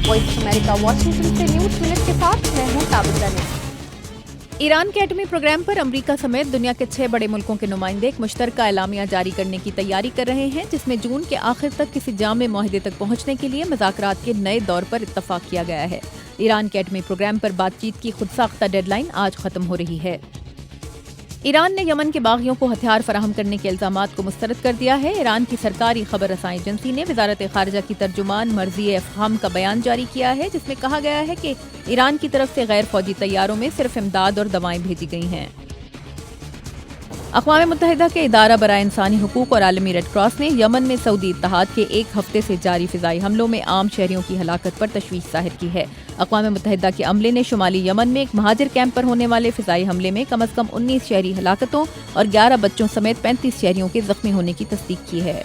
Voice America Washington से news minute के साथ मैं हूं ताबिता ने। ईरान के एटमी प्रोग्राम पर अमेरिका समेत दुनिया के 6 बड़े मुल्कों के नुमाइंदे एक मुश्तरका एलामिया जारी करने की तैयारी कर रहे हैं, जिसमें जून के आखिर तक किसी जामे मुआहदे तक पहुंचने के लिए मुज़ाकरात के नए दौर पर इत्तफाक किया गया है। ईरान के एटमी प्रोग्राम पर बातचीत की खुदसाख्ता डेडलाइन आज खत्म हो रही है। ईरान ने यमन के बागियों को हथियार फराहम करने के इल्जामात को मुस्तरद कर दिया है। ईरान की सरकारी खबर रसाई एजेंसी ने वजारत खारजा की तर्जुमान मर्ज़िए अफ़हाम का बयान जारी किया है, जिसमें कहा गया है कि ईरान की तरफ से गैर फौजी तैयारों में सिर्फ इमदाद और दवाएं भेजी गई हैं। अक़वाम मुत्तहिदा के इदारा बराए इंसानी हुकूक और आलमी रेड क्रॉस ने यमन में सऊदी इत्तहाद के एक हफ्ते से जारी फिजाई हमलों में आम शहरियों की हलाकत पर तशवीश जाहिर की है। अक़वाम मुत्तहिदा के अमले ने शुमाली यमन में एक महाजिर कैंप पर होने वाले फिजाई हमले में कम अज़ कम 19 शहरी हलाकतों और 11 बच्चों समेत 35 शहरियों के जख्मी होने की तस्दीक की है।